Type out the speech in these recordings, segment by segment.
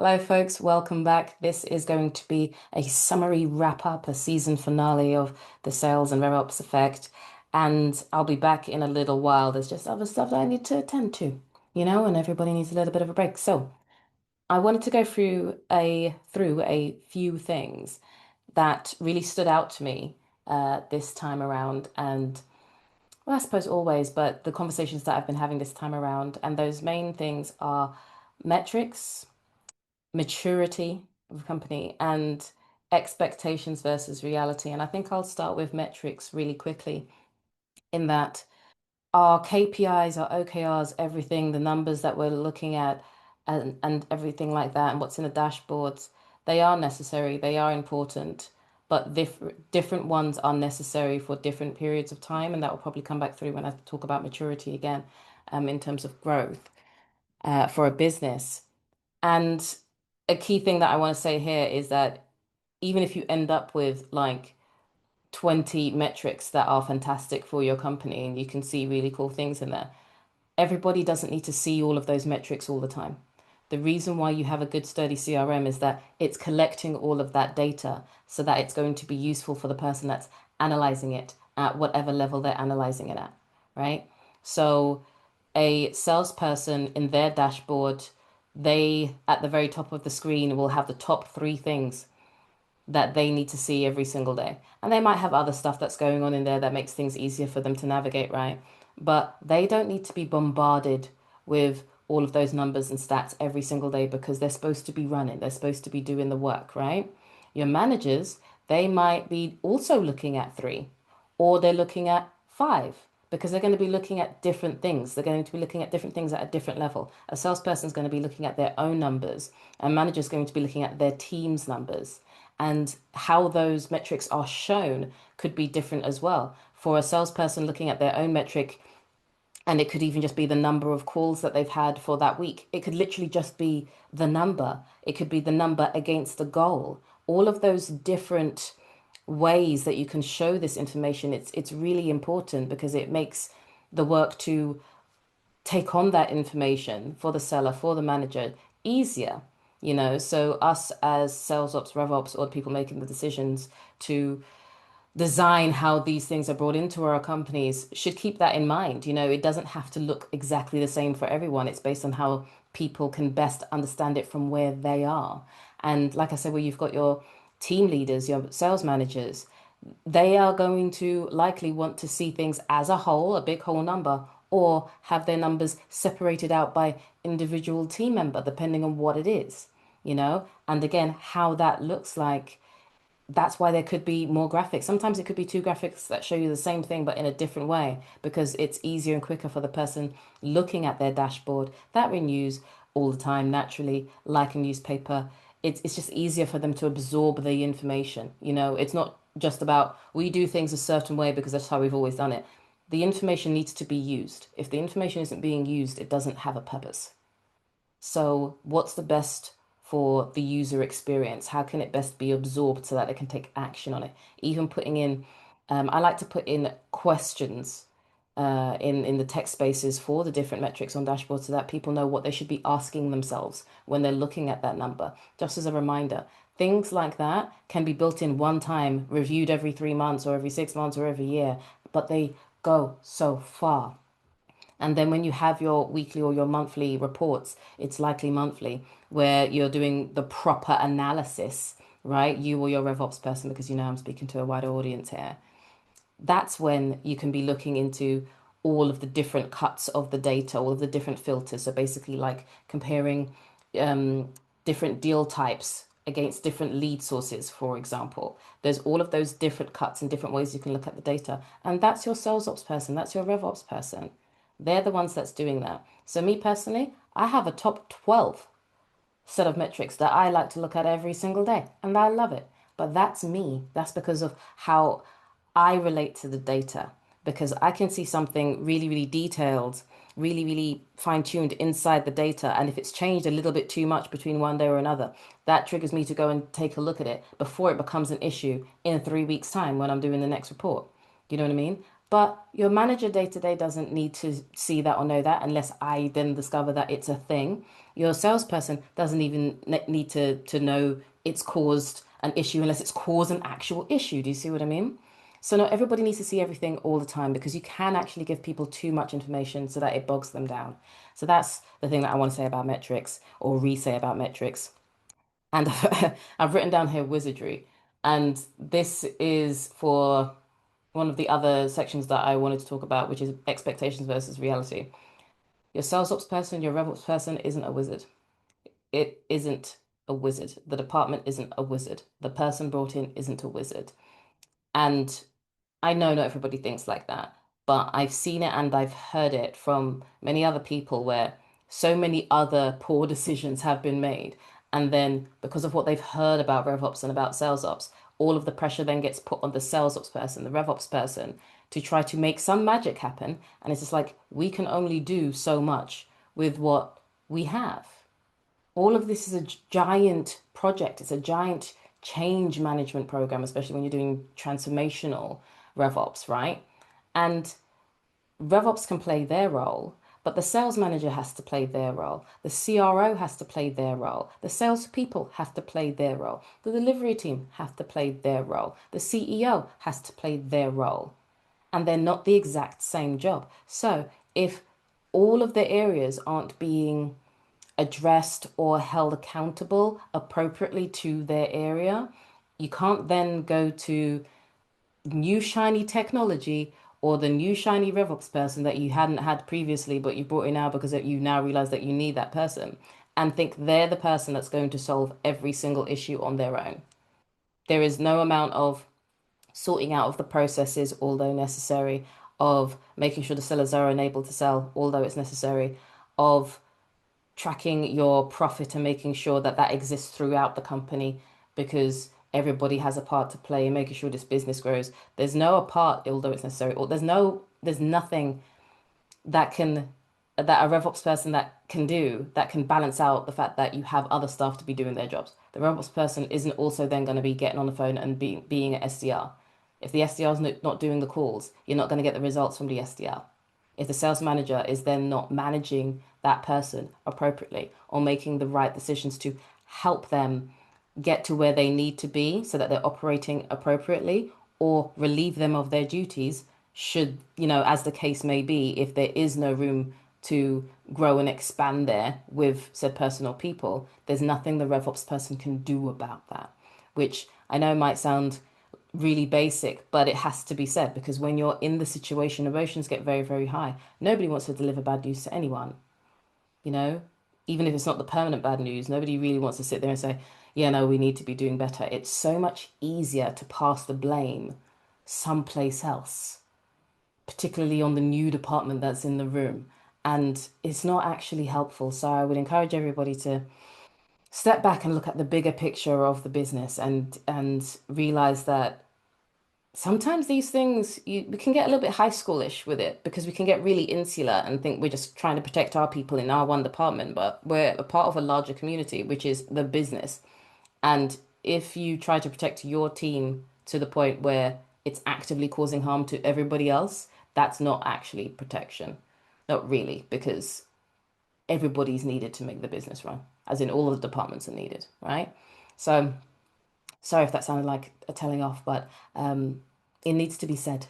Hello, folks. Welcome back. This is going to be a summary wrap up, a season finale of the Sales and RevOps Effect. And I'll be back in a little while. There's just other stuff that I need to attend to, and everybody needs a little bit of a break. So I wanted to go through a few things that really stood out to me this time around. And well, I suppose always, but the conversations that I've been having this time around, and those main things are metrics, maturity of a company, and expectations versus reality. And I think I'll start with metrics really quickly in that our KPIs, our OKRs, everything, the numbers that we're looking at and everything like that, and what's in the dashboards, they are necessary, they are important, but different ones are necessary for different periods of time. And that will probably come back through when I talk about maturity again, in terms of growth, for a business. And a key thing that I want to say here is that even if you end up with like 20 metrics that are fantastic for your company and you can see really cool things in there, everybody doesn't need to see all of those metrics all the time. The reason why you have a good sturdy CRM is that it's collecting all of that data so that it's going to be useful for the person that's analyzing it at whatever level they're analyzing it at, right? So a salesperson in their dashboard, they at the very top of the screen will have the top three things that they need to see every single day. And they might have other stuff that's going on in there that makes things easier for them to navigate, right? But they don't need to be bombarded with all of those numbers and stats every single day because they're supposed to be running, they're supposed to be doing the work, right? Your managers, they might be also looking at three, or they're looking at five because they're going to be looking at different things. They're going to be looking at different things at a different level. A salesperson is going to be looking at their own numbers, a manager is going to be looking at their team's numbers. And how those metrics are shown could be different as well. For a salesperson looking at their own metric, and it could even just be the number of calls that they've had for that week. It could literally just be the number. It could be the number against the goal. All of those different ways that you can show this information, it's really important because it makes the work to take on that information for the seller, for the manager, easier. So us as sales ops, rev ops, or people making the decisions to design how these things are brought into our companies should keep that in mind. It doesn't have to look exactly the same for everyone. It's based on how people can best understand it from where they are. And like I said, where you've got your team leaders, your sales managers, they are going to likely want to see things as a whole, a big whole number, or have their numbers separated out by individual team member, depending on what it is. And again, how that looks like, that's why there could be more graphics. Sometimes it could be two graphics that show you the same thing, but in a different way, because it's easier and quicker for the person looking at their dashboard that renews all the time naturally, like a newspaper. It's just easier for them to absorb the information. It's not just about we do things a certain way because that's how we've always done it. The information needs to be used. If the information isn't being used, it doesn't have a purpose. So, what's the best for the user experience? How can it best be absorbed so that they can take action on it? Even putting in, I like to put in questions in the text spaces for the different metrics on dashboards so that people know what they should be asking themselves when they're looking at that number. Just as a reminder, things like that can be built in one time, reviewed every 3 months or every 6 months or every year, but they go so far. And then when you have your weekly or your monthly reports, it's likely monthly, where you're doing the proper analysis, right? You or your RevOps person, because I'm speaking to a wider audience here. That's when you can be looking into all of the different cuts of the data, all of the different filters. So basically, like comparing different deal types against different lead sources, for example. There's all of those different cuts and different ways you can look at the data. And that's your sales ops person, that's your RevOps person. They're the ones that's doing that. So me personally, I have a top 12 set of metrics that I like to look at every single day, and I love it. But that's me. That's because of how I relate to the data, because I can see something really, really detailed, really, really fine-tuned inside the data. And if it's changed a little bit too much between one day or another, that triggers me to go and take a look at it before it becomes an issue in 3 weeks' time when I'm doing the next report. You know what I mean? But your manager day to day doesn't need to see that or know that unless I then discover that it's a thing. Your salesperson doesn't even need to know it's caused an issue unless it's caused an actual issue. Do you see what I mean? So not everybody needs to see everything all the time because you can actually give people too much information so that it bogs them down. So that's the thing that I want to say about metrics or re-say about metrics. And I've written down here wizardry. And this is for one of the other sections that I wanted to talk about, which is expectations versus reality. Your sales ops person, your rev ops person isn't a wizard. It isn't a wizard. The department isn't a wizard. The person brought in isn't a wizard. And I know not everybody thinks like that, but I've seen it and I've heard it from many other people where so many other poor decisions have been made. And then because of what they've heard about RevOps and about sales ops, all of the pressure then gets put on the sales ops person, the RevOps person, to try to make some magic happen. And it's just like, we can only do so much with what we have. All of this is a giant project. It's a giant change management program, especially when you're doing transformational RevOps, right? And RevOps can play their role, but the sales manager has to play their role. The CRO has to play their role. The salespeople have to play their role. The delivery team have to play their role. The CEO has to play their role. And they're not the exact same job. So if all of the areas aren't being addressed or held accountable appropriately to their area, you can't then go to new shiny technology or the new shiny RevOps person that you hadn't had previously, but you brought in now because you now realize that you need that person and think they're the person that's going to solve every single issue on their own. There is no amount of sorting out of the processes, although necessary, of making sure the sellers are enabled to sell, although it's necessary, of tracking your profit and making sure that that exists throughout the company because everybody has a part to play in making sure this business grows. There's no a part, although it's necessary, or there's nothing that can that a RevOps person that can do that can balance out the fact that you have other staff to be doing their jobs. The RevOps person isn't also then going to be getting on the phone and being an SDR. If the SDR is not doing the calls, you're not going to get the results from the SDR. If the sales manager is then not managing that person appropriately or making the right decisions to help them get to where they need to be so that they're operating appropriately or relieve them of their duties should, as the case may be, if there is no room to grow and expand there with said person or people, there's nothing the RevOps person can do about that, which I know might sound really basic, but it has to be said because when you're in the situation, emotions get very, very high. Nobody wants to deliver bad news to anyone, you know, even if it's not the permanent bad news. Nobody really wants to sit there and say, yeah, no, we need to be doing better. It's so much easier to pass the blame someplace else, particularly on the new department that's in the room. And it's not actually helpful. So I would encourage everybody to step back and look at the bigger picture of the business and realize that sometimes these things we can get a little bit high schoolish with it because we can get really insular and think we're just trying to protect our people in our one department, but we're a part of a larger community, which is the business. And if you try to protect your team to the point where it's actively causing harm to everybody else, that's not actually protection. Not really, because everybody's needed to make the business run, as in all of the departments are needed, right? So sorry if that sounded like a telling off, but it needs to be said.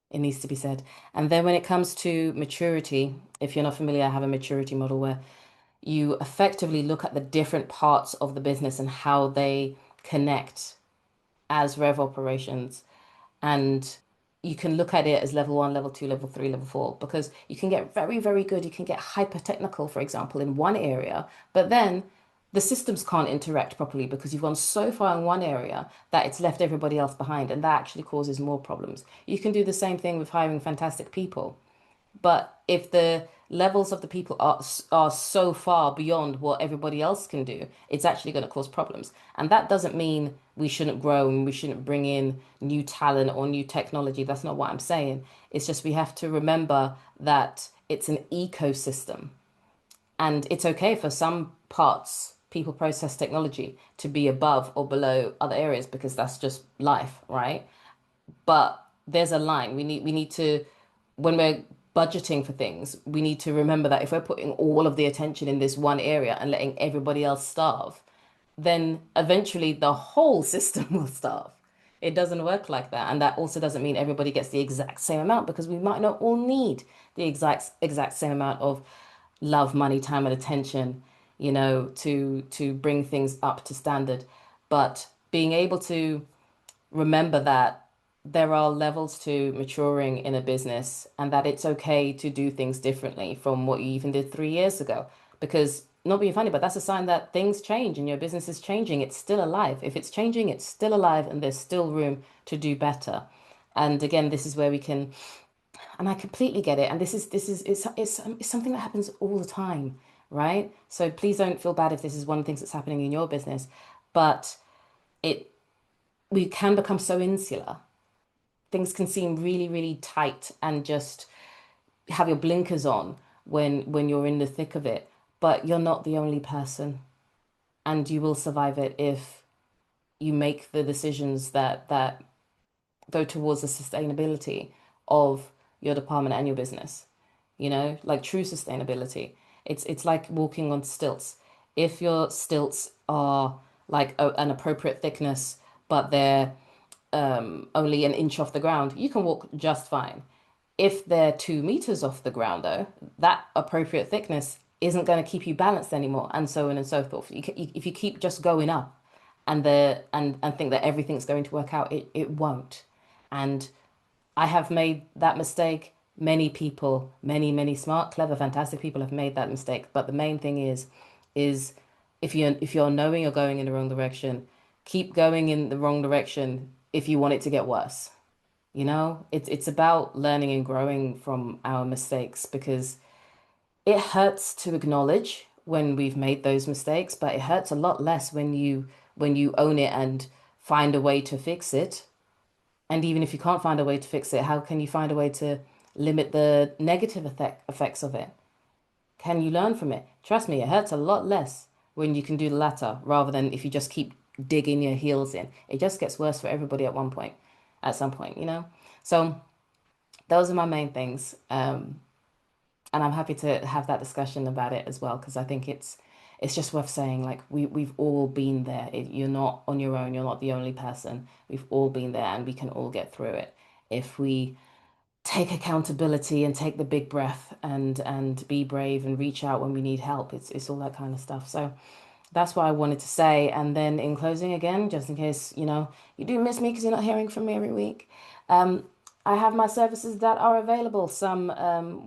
It needs to be said. And then when it comes to maturity, if you're not familiar, I have a maturity model where you effectively look at the different parts of the business and how they connect as rev operations. And you can look at it as level one, level two, level three, level four, because you can get very, very good. You can get hyper technical, for example, in one area, but then the systems can't interact properly because you've gone so far in one area that it's left everybody else behind, and that actually causes more problems. You can do the same thing with hiring fantastic people. But if the levels of the people are so far beyond what everybody else can do, it's actually going to cause problems. And that doesn't mean we shouldn't grow and we shouldn't bring in new talent or new technology. That's not what I'm saying. It's just we have to remember that it's an ecosystem. And it's okay for some parts, people process technology, to be above or below other areas because that's just life, right? But there's a line. We need to, when we're budgeting for things, we need to remember that if we're putting all of the attention in this one area and letting everybody else starve, then eventually the whole system will starve. It doesn't work like that. And that also doesn't mean everybody gets the exact same amount, because we might not all need the exact same amount of love, money, time, and attention, to bring things up to standard. But being able to remember that there are levels to maturing in a business, and that it's okay to do things differently from what you even did 3 years ago. Because, not being funny, but that's a sign that things change and your business is changing. It's still alive. If it's changing, it's still alive, and there's still room to do better. And again, this is where we can, and I completely get it. And it's something that happens all the time, right? So please don't feel bad if this is one of the things that's happening in your business, but it we can become so insular. Things can seem really, really tight, and just have your blinkers on when you're in the thick of it. But you're not the only person, and you will survive it if you make the decisions that go towards the sustainability of your department and your business. Like true sustainability. It's like walking on stilts. If your stilts are like an appropriate thickness, but they're only an inch off the ground, you can walk just fine. If they're 2 meters off the ground, though, that appropriate thickness isn't going to keep you balanced anymore, and so on and so forth. If you keep just going up and think that everything's going to work out, it won't. And I have made that mistake. Many people, many smart, clever, fantastic people have made that mistake. But the main thing is if you're knowing you're going in the wrong direction, keep going in the wrong direction if you want it to get worse. It's about learning and growing from our mistakes, because it hurts to acknowledge when we've made those mistakes, but it hurts a lot less when you own it and find a way to fix it. And even if you can't find a way to fix it, how can you find a way to limit the negative effects of it? Can you learn from it? Trust me, it hurts a lot less when you can do the latter, rather than if you just keep digging your heels in. It just gets worse for everybody at some point. So those are my main things. And I'm happy to have that discussion about it as well, because I think it's just worth saying, like, we've all been there. You're not on your own. You're not the only person. We've all been there, and we can all get through it if we take accountability and take the big breath and be brave and reach out when we need help. It's all that kind of stuff. So that's what I wanted to say. And then in closing, again, just in case, you do miss me because you're not hearing from me every week. I have my services that are available. Some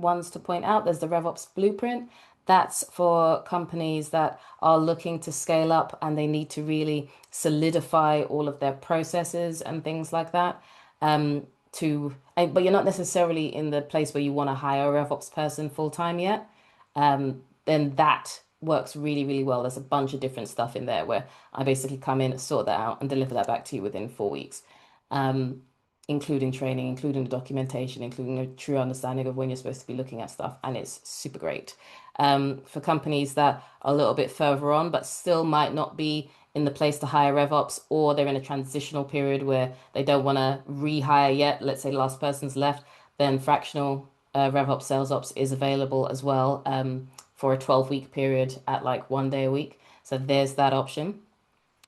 ones to point out. There's the RevOps Blueprint. That's for companies that are looking to scale up, and they need to really solidify all of their processes and things like that. But you're not necessarily in the place where you want to hire a RevOps person full time yet. Then that works really, really well. There's a bunch of different stuff in there where I basically come in, sort that out, and deliver that back to you within 4 weeks. Um, Including training, including the documentation, including a true understanding of when you're supposed to be looking at stuff. And it's super great. For companies that are a little bit further on, but still might not be in the place to hire RevOps, or they're in a transitional period where they don't want to rehire yet, let's say last person's left, then fractional RevOps Sales Ops is available as well, for a 12-week period at like 1 day a week. So there's that option,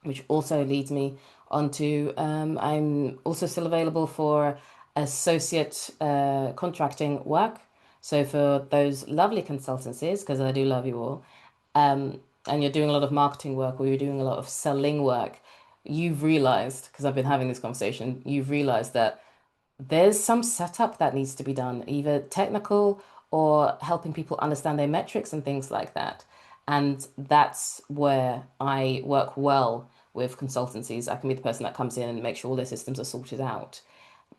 which also leads me onto, I'm also still available for associate contracting work. So for those lovely consultancies, because I do love you all, and you're doing a lot of marketing work, or you're doing a lot of selling work, you've realized, because I've been having this conversation, you've realized that there's some setup that needs to be done, either technical or helping people understand their metrics and things like that. And that's where I work well with consultancies. I can be the person that comes in and make sure all their systems are sorted out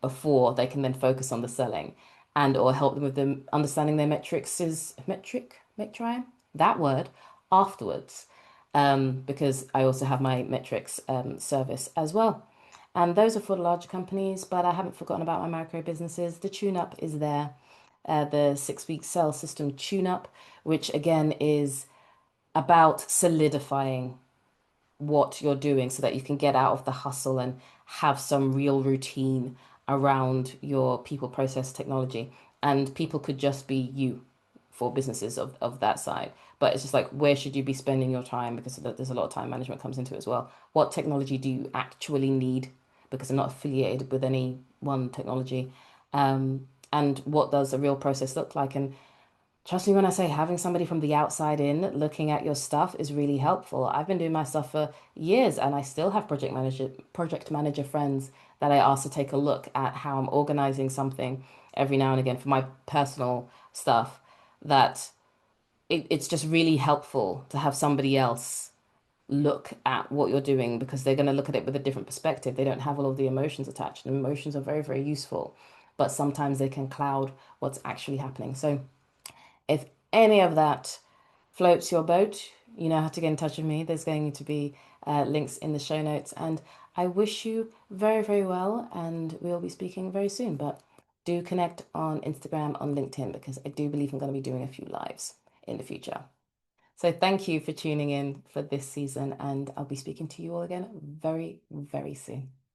before they can then focus on the selling, and or help them with them understanding their metrics is metric, that word, afterwards. Because I also have my metrics service as well. And those are for the larger companies, but I haven't forgotten about my micro businesses. The tune up is there, the 6 week sales system tune up, which again is about solidifying what you're doing so that you can get out of the hustle and have some real routine around your people process technology. And people could just be you for businesses of that side. But it's just like, where should you be spending your time? Because there's a lot of time management comes into it as well. What technology do you actually need? Because I'm not affiliated with any one technology. And what does a real process look like? And trust me when I say having somebody from the outside in looking at your stuff is really helpful. I've been doing my stuff for years and I still have project manager friends that I ask to take a look at how I'm organizing something every now and again for my personal stuff that it's just really helpful to have somebody else look at what you're doing because they're going to look at it with a different perspective. They don't have all of the emotions attached, and emotions are very, very useful, but sometimes they can cloud what's actually happening. So if any of that floats your boat, you know how to get in touch with me. There's going to be links in the show notes. And I wish you very, very well. And we'll be speaking very soon. But do connect on Instagram, on LinkedIn, because I do believe I'm going to be doing a few lives in the future. So thank you for tuning in for this season. And I'll be speaking to you all again very, very soon.